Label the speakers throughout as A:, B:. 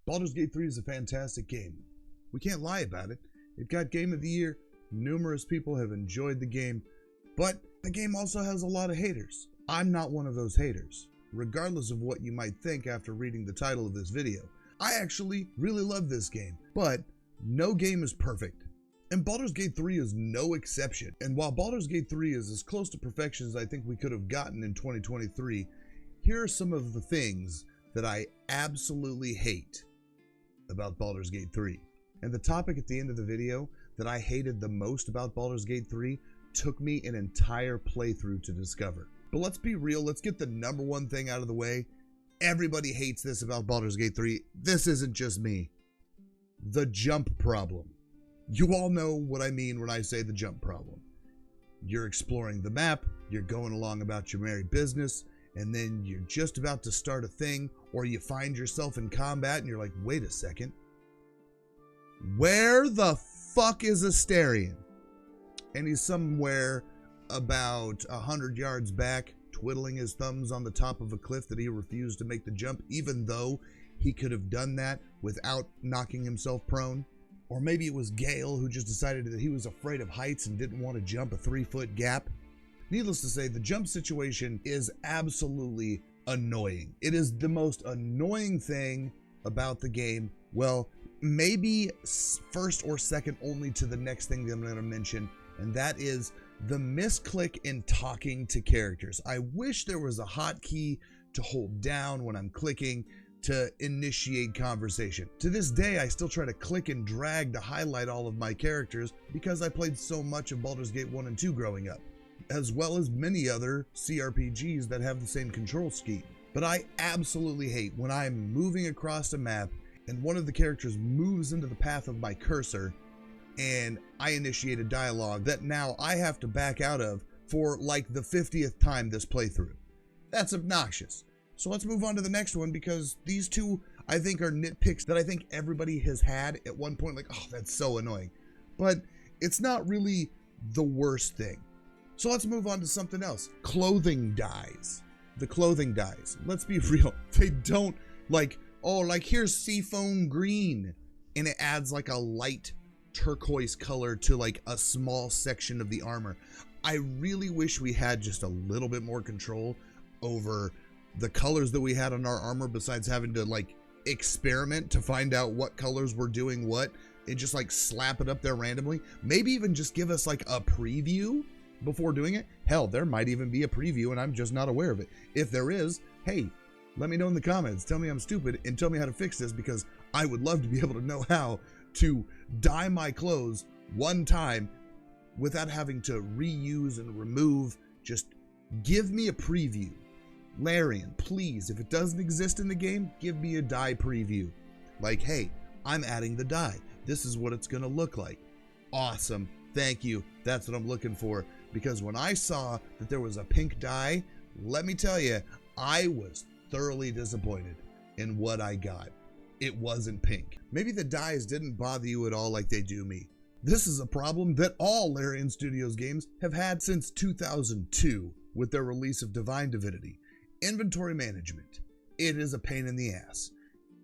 A: Baldur's Gate 3 is a fantastic game. We can't lie about it. It got Game of the Year. Numerous people have enjoyed the game, but the game also has a lot of haters. I'm not one of those haters. Regardless of what you might think after reading the title of this video, I actually really love this game, but no game is perfect. And Baldur's Gate 3 is no exception. And while Baldur's Gate 3 is as close to perfection as I think we could have gotten in 2023, here are some of the things that I absolutely hate about Baldur's Gate 3. And the topic at the end of the video that I hated the most about Baldur's Gate 3 took me an entire playthrough to discover. But let's be real, let's get the number one thing out of the way. Everybody hates this about Baldur's Gate 3. This isn't just me. The jump problem. You all know what I mean when I say the jump problem. You're exploring the map, you're going along about your merry business, and then you're just about to start a thing, or you find yourself in combat and you're like, wait a second. Where the fuck is Astarion? And he's somewhere about 100 yards back, twiddling his thumbs on the top of a cliff that he refused to make the jump, even though he could have done that without knocking himself prone. Or maybe it was Gale who just decided that he was afraid of heights and didn't want to jump a 3-foot gap. Needless to say, the jump situation is absolutely annoying. It is the most annoying thing about the game. Well, maybe first or second only to the next thing that I'm going to mention, and that is the misclick in talking to characters. I wish there was a hotkey to hold down when I'm clicking to initiate conversation. To this day, I still try to click and drag to highlight all of my characters because I played so much of Baldur's Gate 1 and 2 growing up, as well as many other CRPGs that have the same control scheme. But I absolutely hate when I'm moving across a map and one of the characters moves into the path of my cursor and I initiate a dialogue that now I have to back out of for like the 50th time this playthrough. That's obnoxious. So let's move on to the next one, because these two I think are nitpicks that I think everybody has had at one point, like, oh, that's so annoying. But it's not really the worst thing. So let's move on to something else. Clothing dyes. The clothing dyes. Let's be real. They don't like, oh, like here's seafoam green, and it adds like a light turquoise color to like a small section of the armor. I really wish we had just a little bit more control over the colors that we had on our armor, besides having to like experiment to find out what colors were doing what and just like slap it up there randomly. Maybe even just give us like a preview before doing it. Hell, there might even be a preview and I'm just not aware of it. If there is, hey, let me know in the comments. Tell me I'm stupid and tell me how to fix this, because I would love to be able to know how to dye my clothes one time without having to reuse and remove. Just give me a preview. Larian, please, if it doesn't exist in the game, give me a dye preview. Like, hey, I'm adding the dye. This is what it's gonna look like. Awesome, thank you. That's what I'm looking for. Because when I saw that there was a pink dye, let me tell you, I was thoroughly disappointed in what I got. It wasn't pink. Maybe the dyes didn't bother you at all like they do me. This is a problem that all Larian Studios games have had since 2002 with their release of Divine Divinity. Inventory management. It is a pain in the ass,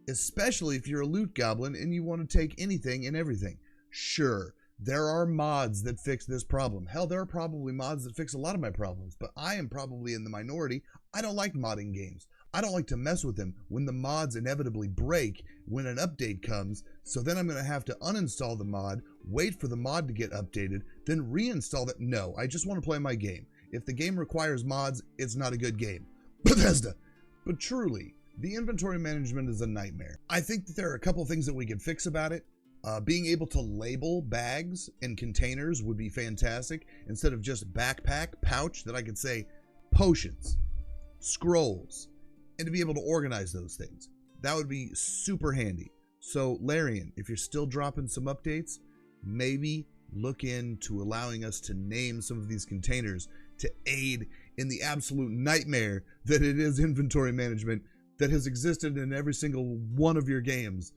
A: especially if you're a loot goblin and you want to take anything and everything. Sure, there are mods that fix this problem. Hell, there are probably mods that fix a lot of my problems, but I am probably in the minority. I don't like modding games. I don't like to mess with them when the mods inevitably break when an update comes, so then I'm going to have to uninstall the mod, wait for the mod to get updated, then reinstall it. No, I just want to play my game. If the game requires mods, it's not a good game. Bethesda. But truly, the inventory management is a nightmare. I think that there are a couple things that we can fix about it. Being able to label bags and containers would be fantastic. Instead of just backpack, pouch, that I could say potions, scrolls, and to be able to organize those things. That would be super handy. So Larian, if you're still dropping some updates, maybe look into allowing us to name some of these containers to aid in the absolute nightmare that it is inventory management that has existed in every single one of your games.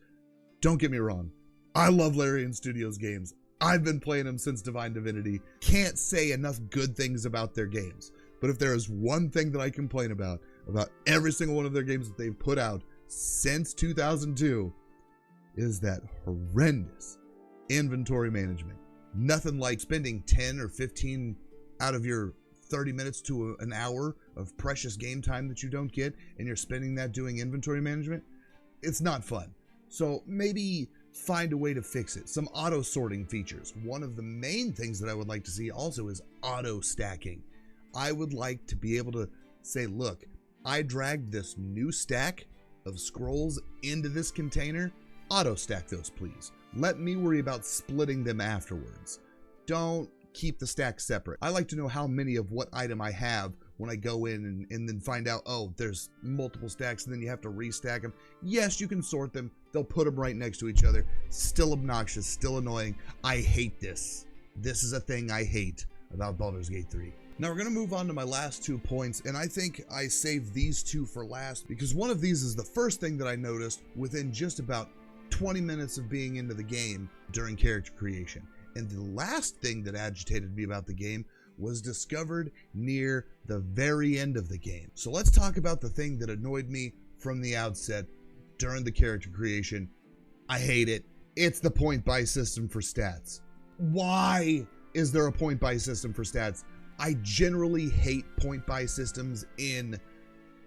A: Don't get me wrong. I love Larian Studios games. I've been playing them since Divine Divinity. Can't say enough good things about their games. But if there is one thing that I complain about every single one of their games that they've put out since 2002, is that horrendous inventory management. Nothing like spending 10 or 15 out of your 30 minutes to an hour of precious game time that you don't get, and you're spending that doing inventory management. It's not fun. So maybe find a way to fix it. Some auto sorting features. One of the main things that I would like to see also is auto stacking. I would like to be able to say, look, I dragged this new stack of scrolls into this container. Auto stack those, please. Let me worry about splitting them afterwards. Don't keep the stack separate. I like to know how many of what item I have when I go in and then find out, oh, there's multiple stacks and then you have to restack them. Yes, you can sort them. They'll put them right next to each other. Still obnoxious, still annoying. I hate this. This is a thing I hate about Baldur's Gate 3. Now we're going to move on to my last 2 points, and I think I saved these 2 for last because one of these is the first thing that I noticed within just about 20 minutes of being into the game during character creation. And the last thing that agitated me about the game was discovered near the very end of the game. So let's talk about the thing that annoyed me from the outset during the character creation. I hate it. It's the point buy system for stats. Why is there a point buy system for stats? I generally hate point buy systems in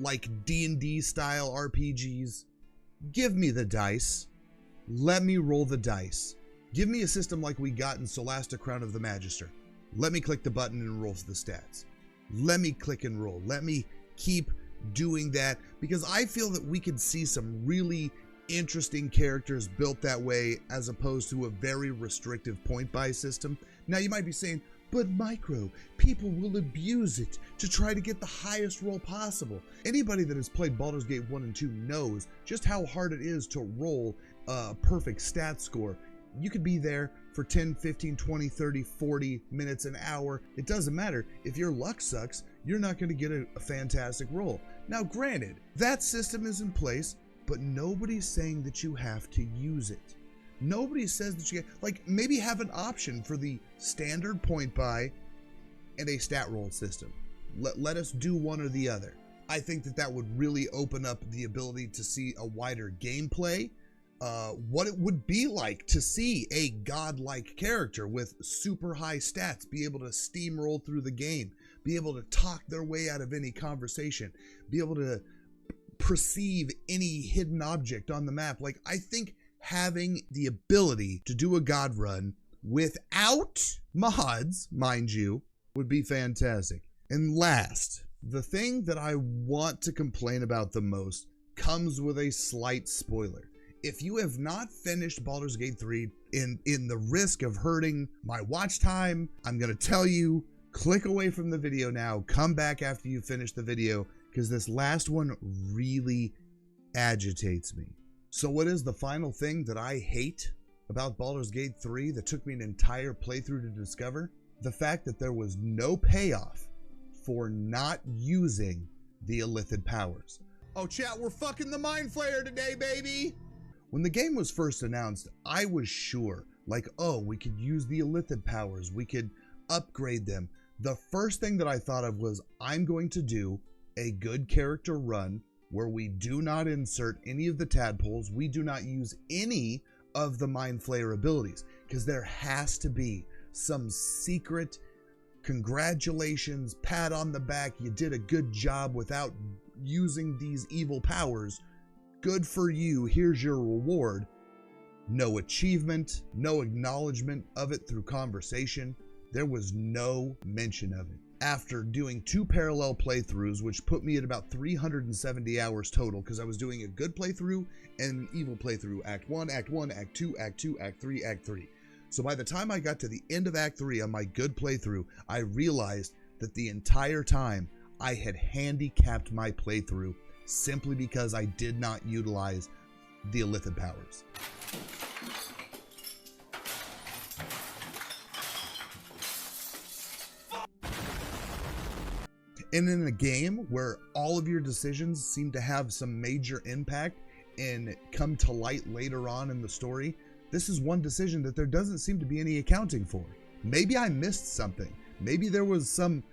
A: like D&D style RPGs. Give me the dice. Let me roll the dice. Give me a system like we got in Solasta Crown of the Magister. Let me click the button and roll the stats. Let me click and roll. Let me keep doing that because I feel that we could see some really interesting characters built that way as opposed to a very restrictive point buy system. Now you might be saying, but Micro, people will abuse it to try to get the highest roll possible. Anybody that has played Baldur's Gate 1 and 2 knows just how hard it is to roll a perfect stat score. You could be there for 10, 15, 20, 30, 40 minutes, an hour. It doesn't matter. If your luck sucks, you're not going to get a fantastic roll. Now, granted, that system is in place, but nobody's saying that you have to use it. Nobody says that you get, like, maybe have an option for the standard point buy and a stat roll system. Let us do one or the other. I think that that would really open up the ability to see a wider gameplay. What it would be like to see a godlike character with super high stats be able to steamroll through the game, be able to talk their way out of any conversation, be able to perceive any hidden object on the map. Like, I think having the ability to do a god run without mods, mind you, would be fantastic. And last, the thing that I want to complain about the most comes with a slight spoiler. If you have not finished Baldur's Gate 3 in the risk of hurting my watch time, I'm going to tell you, click away from the video now, come back after you finish the video, because this last one really agitates me. So what is the final thing that I hate about Baldur's Gate 3 that took me an entire playthrough to discover? The fact that there was no payoff for not using the Illithid powers. Oh chat, we're fucking the Mind Flayer today, baby! When the game was first announced, I was sure, like, oh, we could use the Illithid powers, we could upgrade them. The first thing that I thought of was, I'm going to do a good character run where we do not insert any of the tadpoles, we do not use any of the Mind Flayer abilities, because there has to be some secret congratulations, pat on the back, you did a good job without using these evil powers. Good for you, here's your reward. No achievement, no acknowledgement of it through conversation. There was no mention of it. After doing 2 parallel playthroughs, which put me at about 370 hours total, because I was doing a good playthrough and an evil playthrough, Act 1, Act 1, Act 2, Act 2, Act 3, Act 3. So by the time I got to the end of Act 3 on my good playthrough, I realized that the entire time I had handicapped my playthrough simply because I did not utilize the Illithid powers. And in a game where all of your decisions seem to have some major impact and come to light later on in the story, this is one decision that there doesn't seem to be any accounting for. Maybe I missed something. Maybe there was some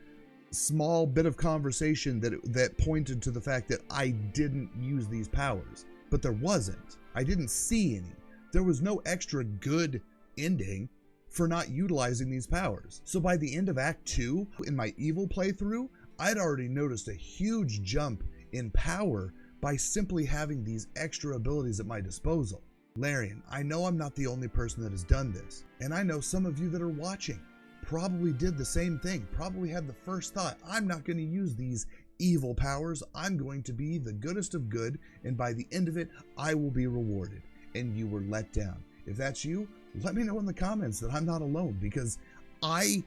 A: small bit of conversation that pointed to the fact that I didn't use these powers, but there wasn't. I didn't see any. There was no extra good ending for not utilizing these powers. So by the end of Act 2, in my evil playthrough, I'd already noticed a huge jump in power by simply having these extra abilities at my disposal. Larian, I know I'm not the only person that has done this, and I know some of you that are watching probably did the same thing, probably had the first thought, I'm not going to use these evil powers, I'm going to be the goodest of good, and by the end of it, I will be rewarded. And you were let down. If that's you, let me know in the comments that I'm not alone, because I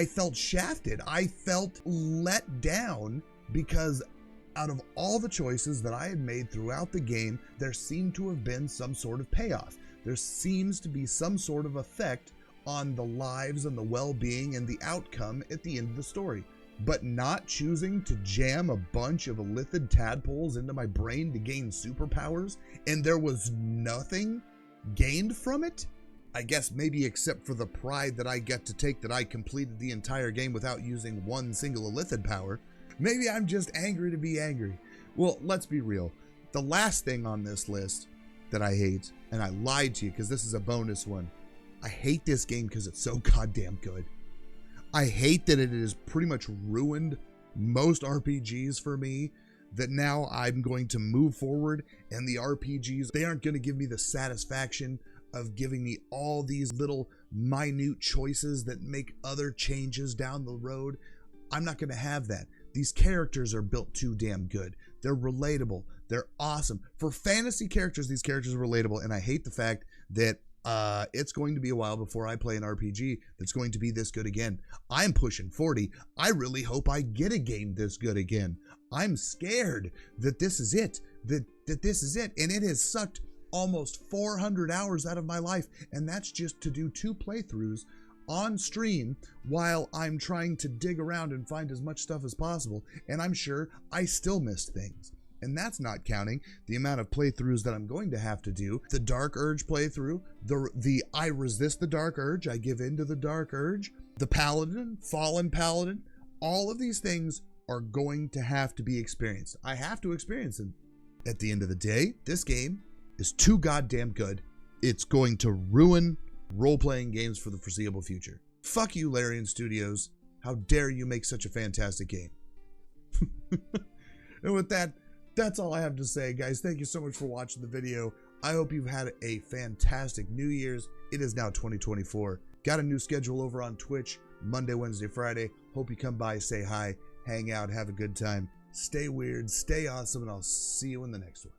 A: felt shafted. I felt let down because out of all the choices that I had made throughout the game, there seemed to have been some sort of payoff. There seems to be some sort of effect on the lives and the well-being and the outcome at the end of the story. But not choosing to jam a bunch of illithid tadpoles into my brain to gain superpowers, and there was nothing gained from it? I guess maybe except for the pride that I get to take that I completed the entire game without using one single illithid power. Maybe I'm just angry to be angry. Well, let's be real. The last thing on this list that I hate, and I lied to you because this is a bonus one, I hate this game because it's so goddamn good. I hate that it has pretty much ruined most RPGs for me, that now I'm going to move forward and the RPGs, they aren't going to give me the satisfaction of giving me all these little minute choices that make other changes down the road. I'm not going to have that. These characters are built too damn good. They're relatable. They're awesome. For fantasy characters, these characters are relatable, and I hate the fact that it's going to be a while before I play an RPG that's going to be this good again. I'm pushing 40. I really hope I get a game this good again. I'm scared that this is it, that this is it, and it has sucked almost 400 hours out of my life, and that's just to do 2 playthroughs on stream while I'm trying to dig around and find as much stuff as possible, and I'm sure I still missed things. And that's not counting the amount of playthroughs that I'm going to have to do. The Dark Urge playthrough, the I resist the Dark Urge, I give in to the Dark Urge, the Paladin, Fallen Paladin, all of these things are going to have to be experienced. I have to experience them. At the end of the day, this game is too goddamn good. It's going to ruin role-playing games for the foreseeable future. Fuck you, Larian Studios. How dare you make such a fantastic game? And with that, that's all I have to say, guys. Thank you so much for watching the video. I hope you've had a fantastic New Year's. It is now 2024. Got a new schedule over on Twitch, Monday, Wednesday, Friday. Hope you come by, say hi, hang out, have a good time. Stay weird, stay awesome, and I'll see you in the next one.